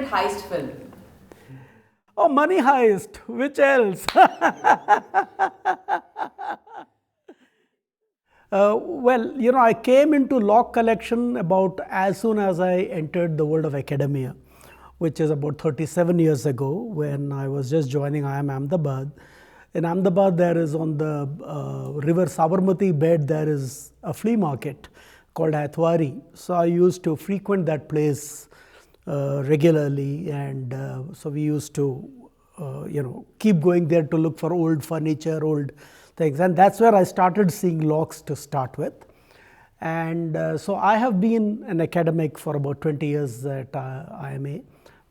favorite heist film? Oh, Money Heist. Which else? Well, I came into lock collection about as soon as I entered the world of academia, which is about 37 years ago when I was just joining IIM Ahmedabad. In Ahmedabad, there is on the river Sabarmati bed, there is a flea market called Atwari. So I used to frequent that place regularly, and so we used to keep going there to look for old furniture, old things, and that's where I started seeing locks to start with. And so I have been an academic for about 20 years at IMA.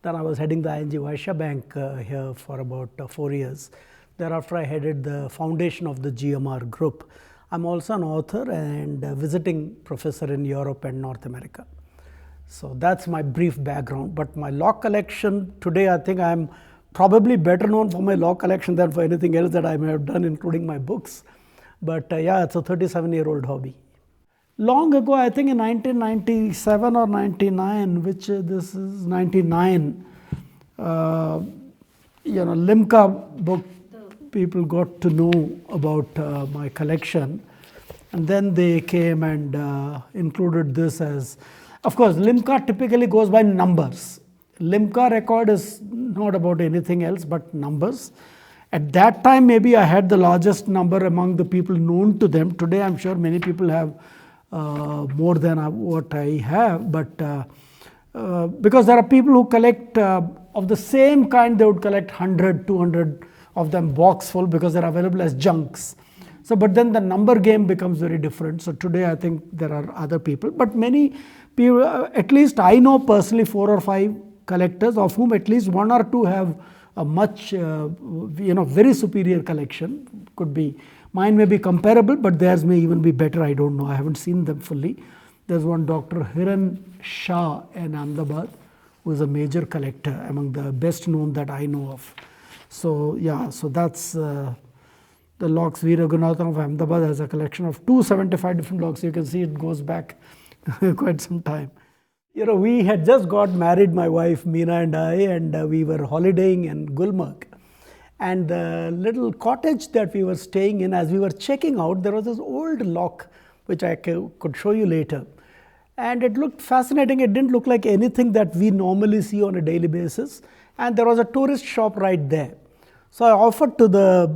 Then I was heading the ING Vaishya Bank here for about 4 years. Thereafter, I headed the foundation of the GMR group. I'm also an author and a visiting professor in Europe and North America. So that's my brief background. But my lock collection today, I think I'm probably better known for my lock collection than for anything else that I may have done, including my books. But yeah, it's a 37-year-old hobby. Long ago, I think in 1997 or 99, which this is 99, Limca book, people got to know about my collection. And then they came and included this as, of course, Limca typically goes by numbers. Limca record is not about anything else but numbers. At that time, maybe I had the largest number among the people known to them. Today, I'm sure many people have more than what I have, but because there are people who collect of the same kind, they would collect 100, 200 of them box full because they're available as junks. So, but then the number game becomes very different. So today, I think there are other people, but many people, at least I know personally 4 or 5 collectors, of whom at least 1 or 2 have a much, very superior collection. Could be, mine may be comparable, but theirs may even be better. I don't know. I haven't seen them fully. There's one Dr. Hiran Shah in Ahmedabad, who is a major collector, among the best known that I know of. So yeah, so that's the locks. V. Raghunathan of Ahmedabad has a collection of 275 different locks. You can see it goes back quite some time. We had just got married, my wife Meena and I, and we were holidaying in Gulmarg. And the little cottage that we were staying in, as we were checking out, there was this old lock, which I could show you later. And it looked fascinating. It didn't look like anything that we normally see on a daily basis. And there was a tourist shop right there. So I offered to the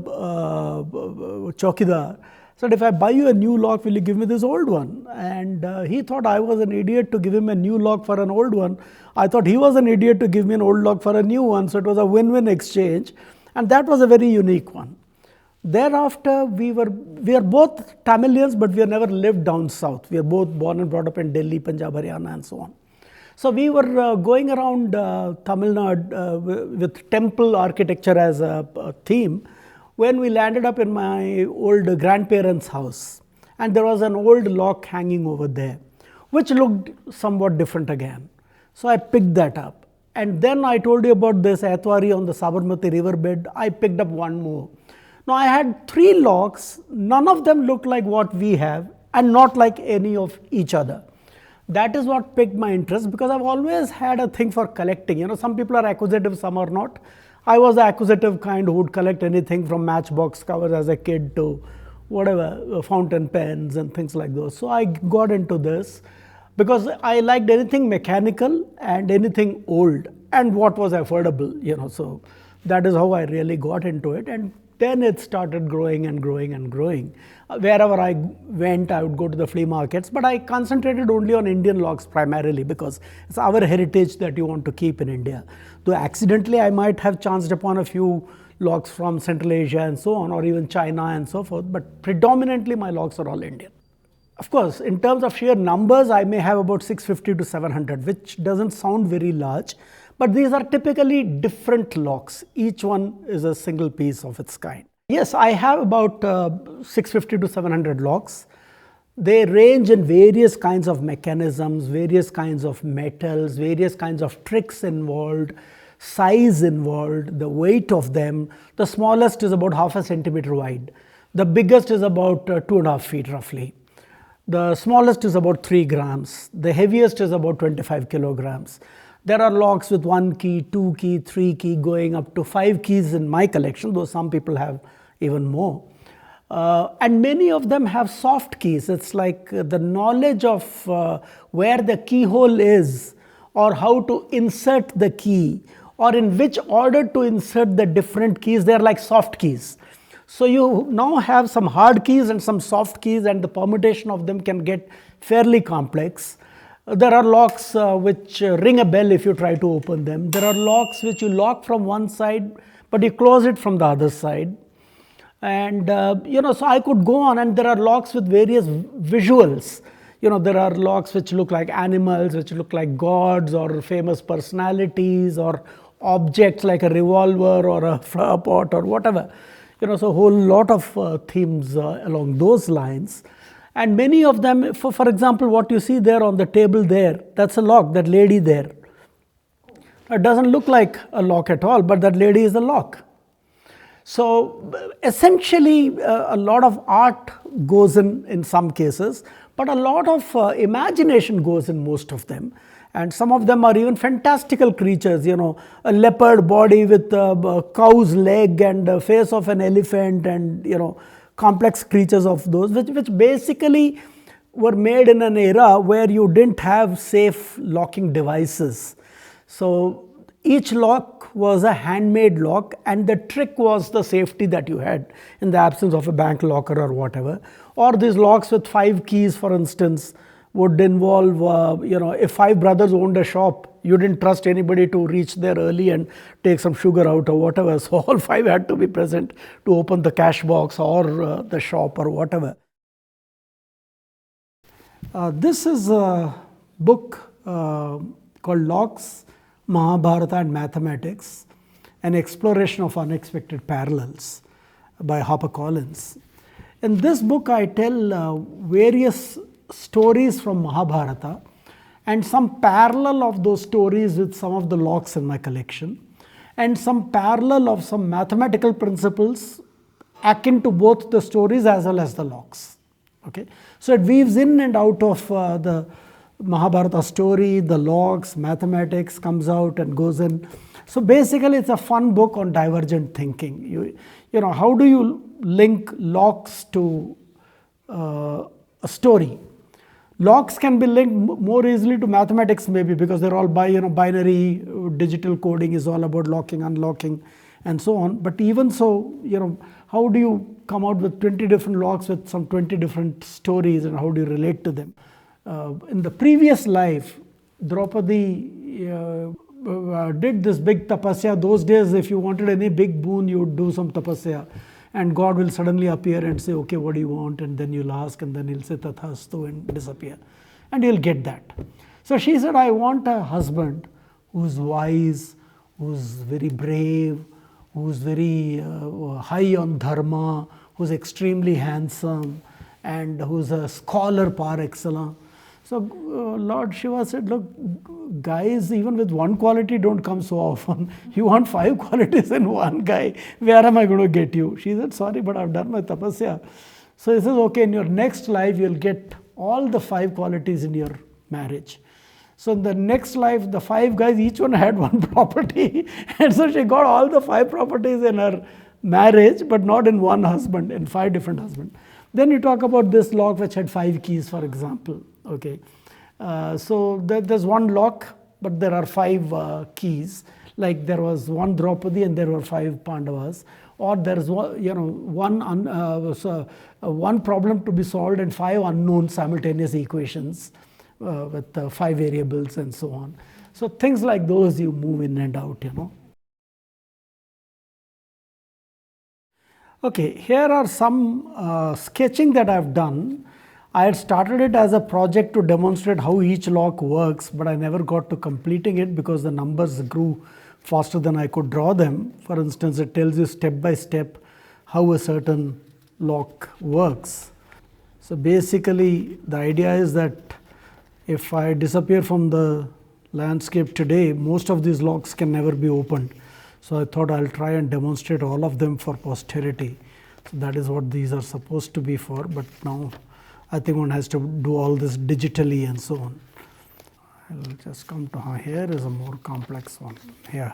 chowkidar, said, if I buy you a new lock, will you give me this old one? And he thought I was an idiot to give him a new lock for an old one. I thought he was an idiot to give me an old lock for a new one. So it was a win-win exchange. And that was a very unique one. Thereafter, we are both Tamilians, but we have never lived down south. We are both born and brought up in Delhi, Punjab, Haryana, and so on. So we were going around Tamil Nadu with temple architecture as a theme, when we landed up in my old grandparents' house. And there was an old lock hanging over there, which looked somewhat different again. So I picked that up. And then I told you about this Atwari on the Sabarmati riverbed. I picked up one more. Now I had 3 locks. None of them looked like what we have and not like any of each other. That is what piqued my interest, because I've always had a thing for collecting. Some people are acquisitive, some are not. I was the acquisitive kind who would collect anything from matchbox covers as a kid to whatever, fountain pens and things like those. So I got into this because I liked anything mechanical and anything old and what was affordable, so that is how I really got into it. And then it started growing and growing and growing. Wherever I went, I would go to the flea markets, but I concentrated only on Indian locks primarily because it's our heritage that you want to keep in India. Though accidentally I might have chanced upon a few locks from Central Asia and so on, or even China and so forth, but predominantly my locks are all Indian. Of course, in terms of sheer numbers, I may have about 650 to 700, which doesn't sound very large, but these are typically different locks. Each one is a single piece of its kind. Yes, I have about 650 to 700 locks. They range in various kinds of mechanisms, various kinds of metals, various kinds of tricks involved, size involved, the weight of them. The smallest is about half a centimeter wide. The biggest is about 2.5 feet roughly. The smallest is about 3 grams. The heaviest is about 25 kilograms. There are locks with 1 key, 2 key, 3 key, going up to 5 keys in my collection, though some people have even more. And many of them have soft keys. It's like the knowledge of where the keyhole is, or how to insert the key, or in which order to insert the different keys. They're like soft keys. So you now have some hard keys and some soft keys, and the permutation of them can get fairly complex. There are locks which ring a bell if you try to open them. There are locks which you lock from one side, but you close it from the other side. And so I could go on, and there are locks with various visuals. There are locks which look like animals, which look like gods or famous personalities, or objects like a revolver or a flower pot or whatever. So a whole lot of themes along those lines. And many of them, for example, what you see there on the table there, that's a lock, that lady there. It doesn't look like a lock at all, but that lady is a lock. So essentially, a lot of art goes in some cases, but a lot of imagination goes in most of them. And some of them are even fantastical creatures, a leopard body with a cow's leg and the face of an elephant, and, complex creatures of those, which basically were made in an era where you didn't have safe locking devices. So each lock was a handmade lock, and the trick was the safety that you had in the absence of a bank locker or whatever. Or these locks with 5 keys, for instance, would involve, if 5 brothers owned a shop, you didn't trust anybody to reach there early and take some sugar out or whatever. So all 5 had to be present to open the cash box or the shop or whatever. This is a book called Locks, Mahabharata and Mathematics, an exploration of unexpected parallels by HarperCollins. In this book, I tell various stories from Mahabharata and some parallel of those stories with some of the locks in my collection, and some parallel of some mathematical principles akin to both the stories as well as the locks. Okay, so it weaves in and out of the Mahabharata story, the locks, mathematics comes out and goes in. So basically, it's a fun book on divergent thinking. How do you link locks to a story? Locks can be linked more easily to mathematics, maybe, because they're all binary. Digital coding is all about locking, unlocking, and so on. But even so, how do you come out with 20 different locks with some 20 different stories, and how do you relate to them? In the previous life, Draupadi did this big tapasya. Those days, if you wanted any big boon, you would do some tapasya. And God will suddenly appear and say, okay, what do you want? And then you'll ask, and then he'll say, tathastu, and disappear. And you'll get that. So she said, I want a husband who's wise, who's very brave, who's very high on dharma, who's extremely handsome, and who's a scholar par excellence. So Lord Shiva said, look, guys, even with one quality don't come so often. You want 5 qualities in one guy. Where am I going to get you? She said, sorry, but I've done my tapasya. So he says, okay, in your next life, you'll get all the 5 qualities in your marriage. So in the next life, the 5 guys, each one had one property. And so she got all the 5 properties in her marriage, but not in one husband, in 5 different husbands. Then you talk about this lock which had 5 keys, for example. Okay, so there's one lock, but there are 5 keys. Like there was one Draupadi and there were 5 Pandavas. Or there's one problem to be solved and 5 unknown simultaneous equations with 5 variables and so on. So things like those you move in and out, Okay, here are some sketching that I've done. I had started it as a project to demonstrate how each lock works, but I never got to completing it because the numbers grew faster than I could draw them. For instance, it tells you step by step how a certain lock works. So basically, the idea is that if I disappear from the landscape today, most of these locks can never be opened. So I thought I'll try and demonstrate all of them for posterity. So that is what these are supposed to be for, but now I think one has to do all this digitally and so on. I'll just come to here is a more complex one here,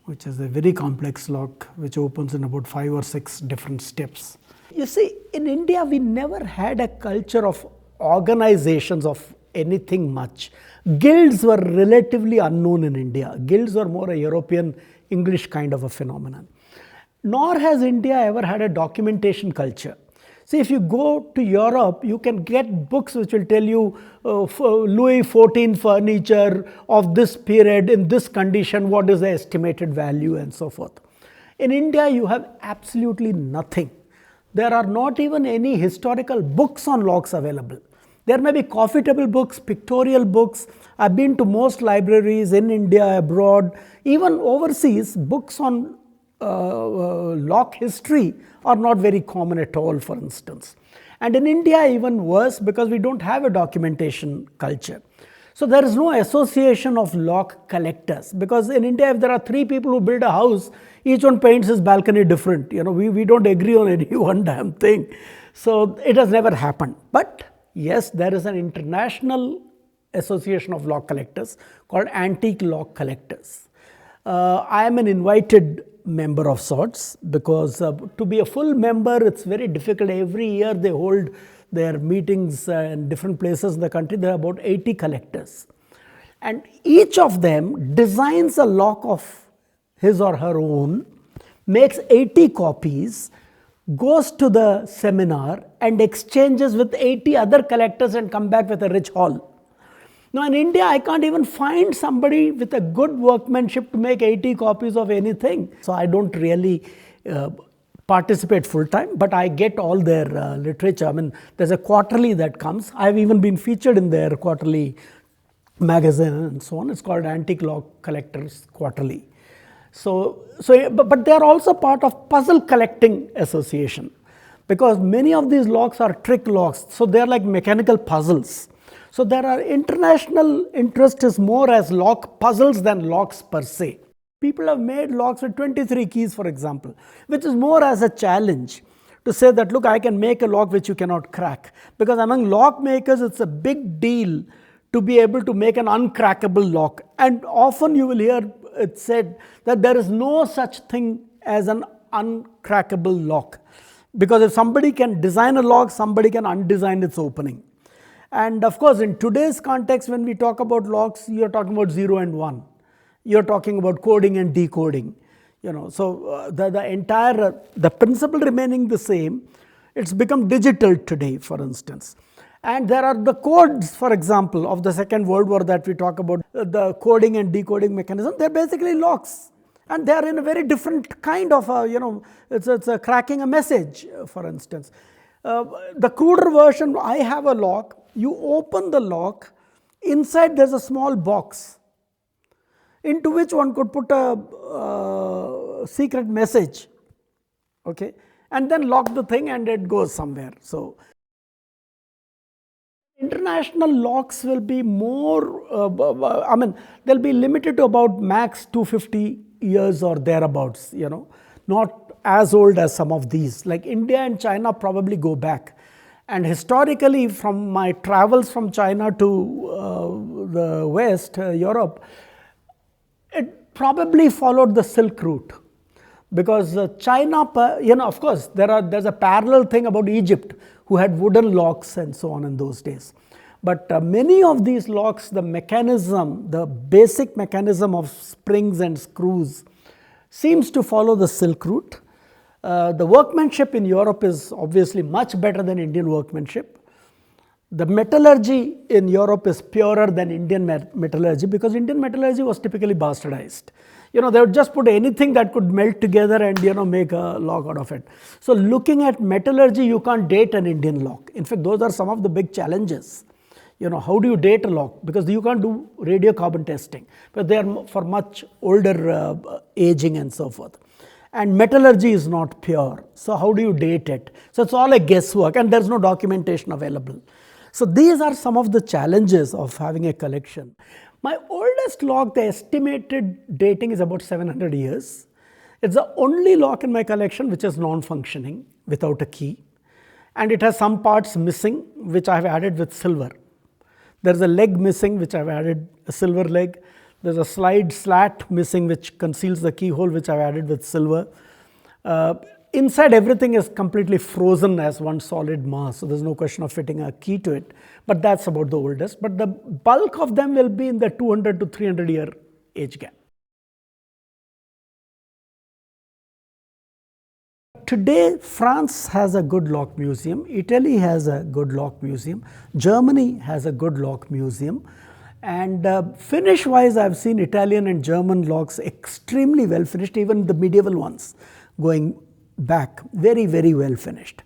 which is a very complex lock which opens in about 5 or 6 different steps. You see, in India we never had a culture of organizations of anything much. Guilds were relatively unknown in India. Guilds were more a European English kind of a phenomenon. Nor has India ever had a documentation culture. See, if you go to Europe, you can get books which will tell you Louis XIV furniture of this period in this condition, what is the estimated value and so forth. In India, you have absolutely nothing. There are not even any historical books on locks available. There may be coffee table books, pictorial books. I've been to most libraries in India, abroad, even overseas. Books on lock history are not very common at all, for instance. And in India, even worse, because we don't have a documentation culture. So there is no association of lock collectors, because in India, if there are 3 people who build a house, each one paints his balcony different. We don't agree on any one damn thing. So it has never happened. But yes, there is an international association of lock collectors called antique lock collectors. I am an invited member of sorts, because to be a full member, it's very difficult. Every year they hold their meetings in different places in the country. There are about 80 collectors. And each of them designs a lock of his or her own, makes 80 copies, goes to the seminar and exchanges with 80 other collectors and come back with a rich haul. Now in India, I can't even find somebody with a good workmanship to make 80 copies of anything. So I don't really participate full time, but I get all their literature. I mean, there's a quarterly that comes. I've even been featured in their quarterly magazine and so on. It's called Antique Lock Collectors Quarterly. But they are also part of Puzzle Collecting Association, because many of these locks are trick locks. So they are like mechanical puzzles. So there are international interest is more as lock puzzles than locks per se. People have made locks with 23 keys, for example, which is more as a challenge to say that, look, I can make a lock which you cannot crack. Because among lock makers, it's a big deal to be able to make an uncrackable lock. And often you will hear it said that there is no such thing as an uncrackable lock. Because if somebody can design a lock, somebody can undesign its opening. And of course, in today's context, when we talk about locks, you're talking about 0 and 1. You're talking about coding and decoding. So the principle remaining the same, it's become digital today, for instance. And there are the codes, for example, of the Second World War that we talk about, the coding and decoding mechanism. They're basically locks. And they are in a very different kind of, it's a cracking a message, for instance. The cruder version, I have a lock. You open the lock, inside there's a small box into which one could put a secret message, okay, and then lock the thing and it goes somewhere. So international locks will be more, they'll be limited to about max 250 years or thereabouts, not as old as some of these. Like India and China probably go back. And historically, from my travels from China to the West, Europe, it probably followed the Silk Route. Because China, of course, there's a parallel thing about Egypt, who had wooden locks and so on in those days. But many of these locks, the mechanism, the basic mechanism of springs and screws, seems to follow the Silk Route. The workmanship in Europe is obviously much better than Indian workmanship. The metallurgy in Europe is purer than Indian metallurgy, because Indian metallurgy was typically bastardized. They would just put anything that could melt together and make a lock out of it. So looking at metallurgy, you can't date an Indian lock. In fact, those are some of the big challenges. How do you date a lock? Because you can't do radiocarbon testing, but they are for much older aging and so forth. And metallurgy is not pure. So how do you date it? So it's all a guesswork, and there's no documentation available. So these are some of the challenges of having a collection. My oldest lock, the estimated dating is about 700 years. It's the only lock in my collection which is non-functioning, without a key. And it has some parts missing, which I have added with silver. There's a leg missing, which I've added a silver leg. There's a slide slat missing, which conceals the keyhole, which I've added with silver. Inside, everything is completely frozen as one solid mass, so there's no question of fitting a key to it. But that's about the oldest. But the bulk of them will be in the 200 to 300 year age gap. Today, France has a good lock museum, Italy has a good lock museum, Germany has a good lock museum, and finish-wise, I've seen Italian and German locks extremely well finished, even the medieval ones going back, very, very well finished.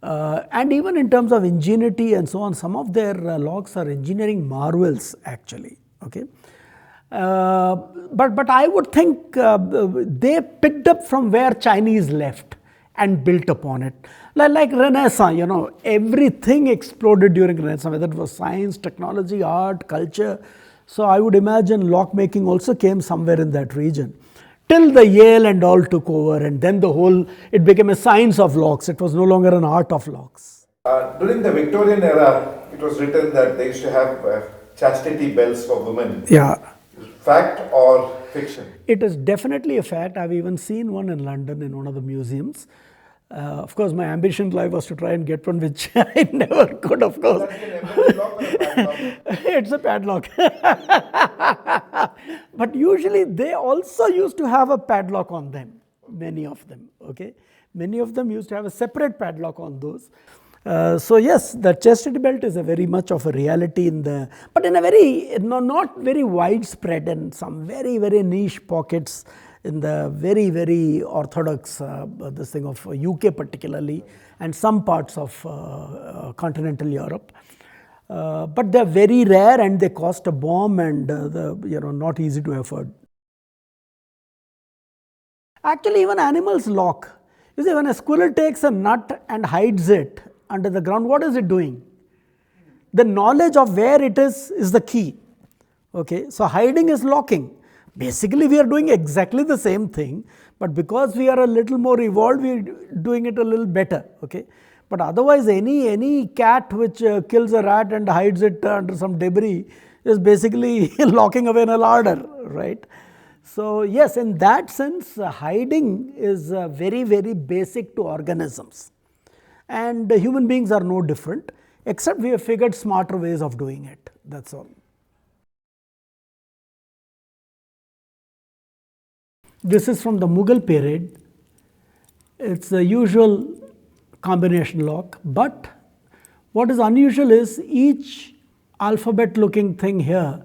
And even in terms of ingenuity and so on, some of their locks are engineering marvels actually, okay. But I would think they picked up from where Chinese left and built upon it. Like Renaissance, everything exploded during Renaissance, whether it was science, technology, art, culture. So I would imagine lock making also came somewhere in that region. Till the Yale and all took over, and then it became a science of locks. It was no longer an art of locks. During the Victorian era, it was written that they used to have chastity bells for women. Yeah. Fact or fiction? It is definitely a fact. I've even seen one in London in one of the museums. Of course, my ambition in life was to try and get one, which I never could, of course. That's an embedded lock or a padlock? It's a padlock. But usually they also used to have a padlock on them, many of them, okay. Many of them used to have a separate padlock on those. So yes, the chastity belt is a very much of a reality but in a very, not very widespread, in some very, very niche pockets in the very, very orthodox, this thing of UK particularly, and some parts of continental Europe. But they're very rare and they cost a bomb and not easy to afford. Actually, even animals lock. You see, when a squirrel takes a nut and hides it under the ground, what is it doing? The knowledge of where it is the key. Okay, so hiding is locking. Basically, we are doing exactly the same thing, but because we are a little more evolved, we are doing it a little better. Okay, but otherwise, any cat which kills a rat and hides it under some debris is basically locking away in a larder, right? So yes, in that sense, hiding is very, very basic to organisms, and human beings are no different, except we have figured smarter ways of doing it. That's all. This is from the Mughal period. It's the usual combination lock, but what is unusual is each alphabet looking thing here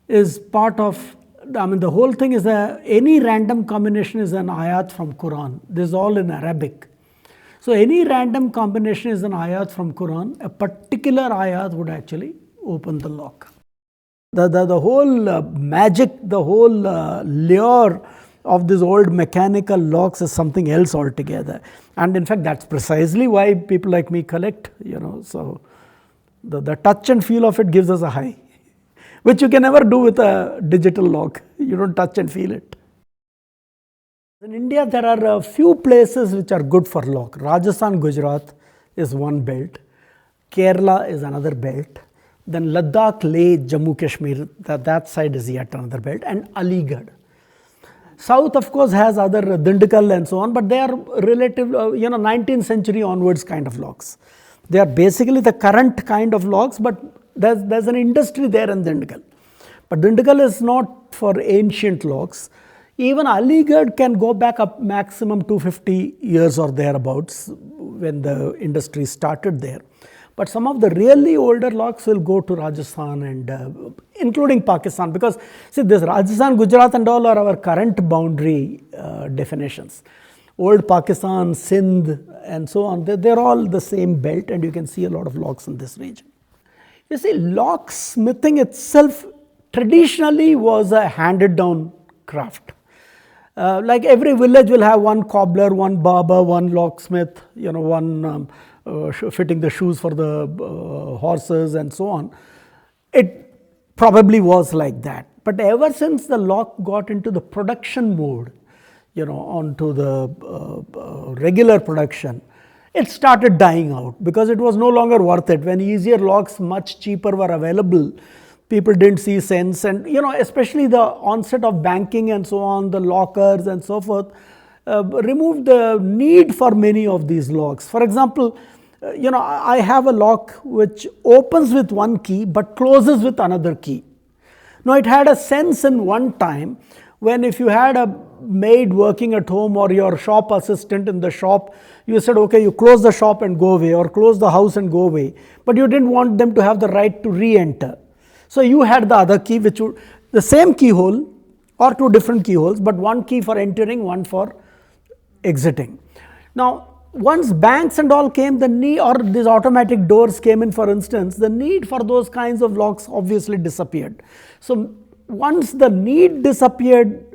is part of, the whole thing is any random combination is an aayat from Koran. This is all in Arabic. So any random combination is an aayat from Koran. A particular aayat would actually open the lock. The whole magic, the whole lure of these old mechanical locks is something else altogether. And in fact, that's precisely why people like me collect, so the touch and feel of it gives us a high, which you can never do with a digital lock. You don't touch and feel it. In India, there are a few places which are good for lock. Rajasthan, Gujarat is one belt. Kerala is another belt. Then Ladakh, Leh, Jammu, Kashmir, that side is yet another belt. And Aligarh. South, of course, has other Dindukal and so on, but they are relative, 19th century onwards kind of locks. They are basically the current kind of locks, but there's an industry there in Dindukal. But Dindukal is not for ancient locks. Even Aligarh can go back up maximum 250 years or thereabouts when the industry started there. But some of the really older locks will go to Rajasthan and including Pakistan, because see, this Rajasthan, Gujarat and all are our current boundary definitions. Old Pakistan, Sindh and so on, they're all the same belt, and you can see a lot of locks in this region. You see, locksmithing itself traditionally was a handed down craft. Like every village will have one cobbler, one barber, one locksmith, one fitting the shoes for the horses and so on. It probably was like that. But ever since the lock got into the production mode, onto the regular production, it started dying out because it was no longer worth it. When easier locks, much cheaper, were available, people didn't see sense. And especially the onset of banking and so on, the lockers and so forth, removed the need for many of these locks. For example, I have a lock which opens with one key but closes with another key. Now, it had a sense in one time when, if you had a maid working at home or your shop assistant in the shop, you said, okay, you close the shop and go away, or close the house and go away, but you didn't want them to have the right to re-enter. So you had the other key, which would, the same keyhole or two different keyholes, but one key for entering, one for exiting. Now, once banks and all came, the need, or these automatic doors came in, for instance, the need for those kinds of locks obviously disappeared. So once the need disappeared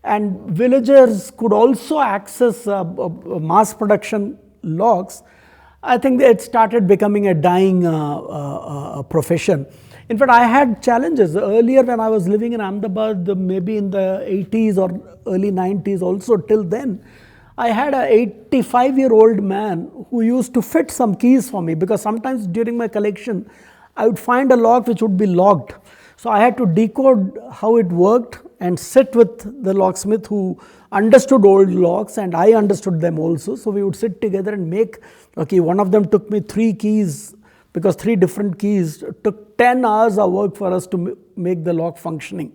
and villagers could also access mass production locks, I think it started becoming a dying profession. In fact, I had challenges earlier when I was living in Ahmedabad, maybe in the 80s or early 90s also. Till then, I had an 85-year-old man who used to fit some keys for me, because sometimes during my collection, I would find a lock which would be locked. So I had to decode how it worked and sit with the locksmith who understood old locks, and I understood them also. So we would sit together and make, okay, one of them took me 3 keys, because 3 different keys took 10 hours of work for us to make the lock functioning.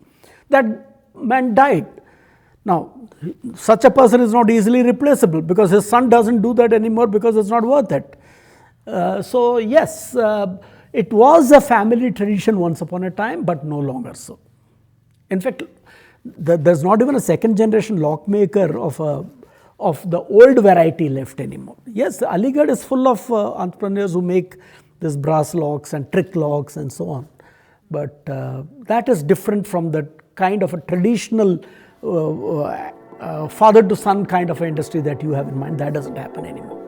That man died. Now, such a person is not easily replaceable, because his son doesn't do that anymore because it's not worth it. So yes, it was a family tradition once upon a time, but no longer so. In fact, there's not even a second generation lock maker of the old variety left anymore. Yes, Aligarh is full of entrepreneurs who make these brass locks and trick locks and so on. But that is different from the kind of a traditional father to son kind of industry that you have in mind. That doesn't happen anymore.